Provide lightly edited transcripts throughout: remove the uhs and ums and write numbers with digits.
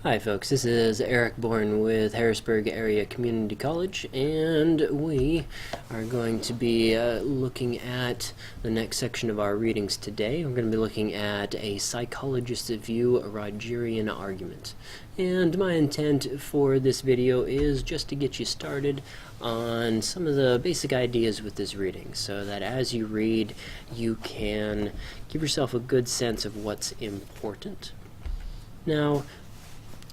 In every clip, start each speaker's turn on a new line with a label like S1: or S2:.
S1: Hi folks, this is Eric Bourne with Harrisburg Area Community College, and we are going to be looking at the next section of our readings today. We're going to be looking at a Psychologist's view, a Rogerian argument. And my intent for this video is just to get you started on some of the basic ideas with this reading, so that as you read, you can give yourself a good sense of what's important. Now,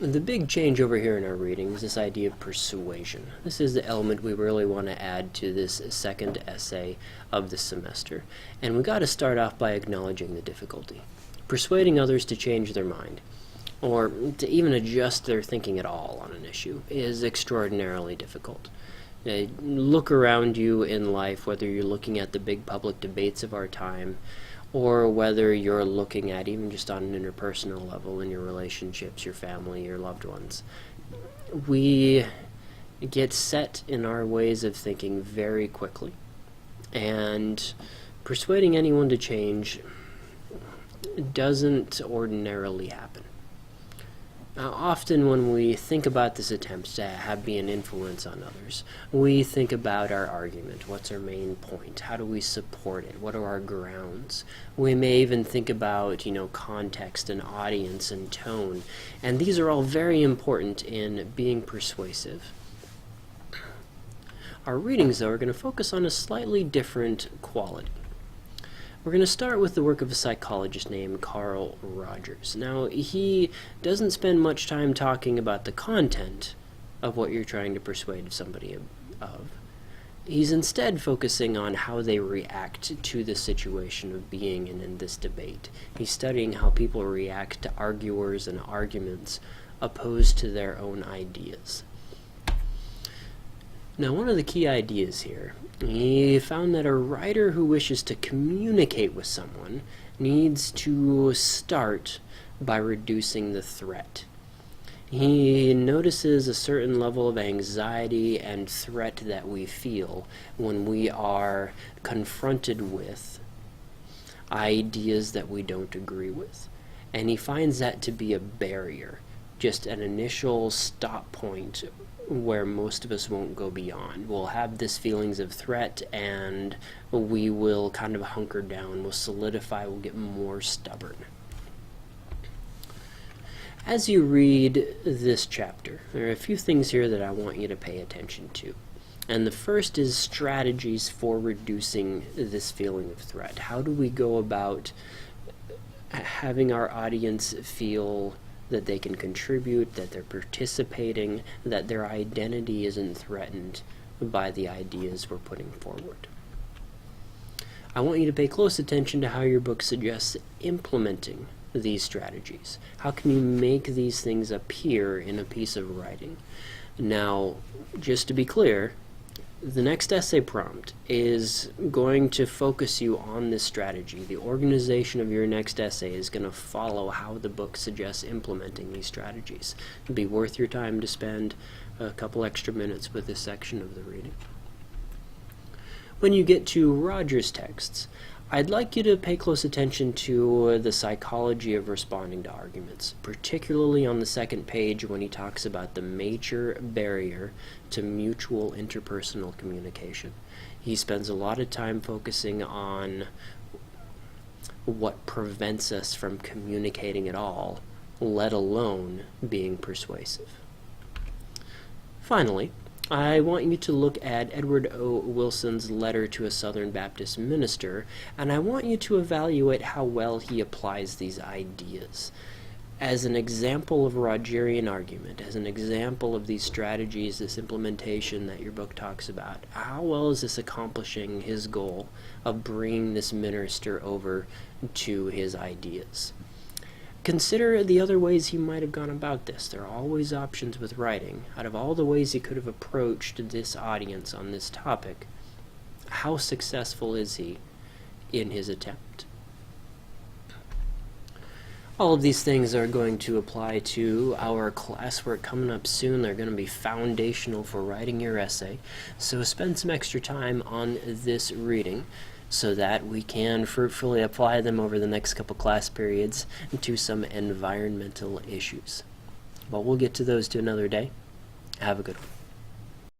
S1: the big change over here in our reading is this idea of persuasion. This is the element we really want to add to this second essay of the semester. And we got to start off by acknowledging the difficulty. Persuading others to change their mind, or to even adjust their thinking at all on an issue, is extraordinarily difficult. Look around you in life, whether you're looking at the big public debates of our time, or whether you're looking at even just on an interpersonal level in your relationships, your family, your loved ones. We get set in our ways of thinking very quickly, and persuading anyone to change doesn't ordinarily happen. Now, often when we think about this attempt to be an influence on others, we think about our argument. What's our main point? How do we support it? What are our grounds? We may even think about, context and audience and tone. And these are all very important in being persuasive. Our readings, though, are going to focus on a slightly different quality. We're going to start with the work of a psychologist named Carl Rogers. Now, he doesn't spend much time talking about the content of what you're trying to persuade somebody of. He's instead focusing on how they react to the situation of being in this debate. He's studying how people react to arguers and arguments opposed to their own ideas. Now, one of the key ideas here, he found that a writer who wishes to communicate with someone needs to start by reducing the threat. He notices a certain level of anxiety and threat that we feel when we are confronted with ideas that we don't agree with. And he finds that to be a barrier, just an initial stop point where most of us won't go beyond. We'll have this feelings of threat, and we will kind of hunker down, we'll solidify, we'll get more stubborn. As you read this chapter, there are a few things here that I want you to pay attention to. And the first is strategies for reducing this feeling of threat. How do we go about having our audience feel that they can contribute, that they're participating, that their identity isn't threatened by the ideas we're putting forward? I want you to pay close attention to how your book suggests implementing these strategies. How can you make these things appear in a piece of writing? Now, just to be clear, the next essay prompt is going to focus you on this strategy. The organization of your next essay is going to follow how the book suggests implementing these strategies. It'll be worth your time to spend a couple extra minutes with this section of the reading. When you get to Rogers' texts, I'd like you to pay close attention to the psychology of responding to arguments, particularly on the second page when he talks about the major barrier to mutual interpersonal communication. He spends a lot of time focusing on what prevents us from communicating at all, let alone being persuasive. Finally, I want you to look at Edward O. Wilson's letter to a Southern Baptist minister, and I want you to evaluate how well he applies these ideas. As an example of Rogerian argument, as an example of these strategies, this implementation that your book talks about, how well is this accomplishing his goal of bringing this minister over to his ideas? Consider the other ways he might have gone about this. There are always options with writing. Out of all the ways he could have approached this audience on this topic, how successful is he in his attempt? All of these things are going to apply to our classwork coming up soon. They're going to be foundational for writing your essay. So spend some extra time on this reading so that we can fruitfully apply them over the next couple class periods to some environmental issues. But we'll get to those to another day. Have a good one.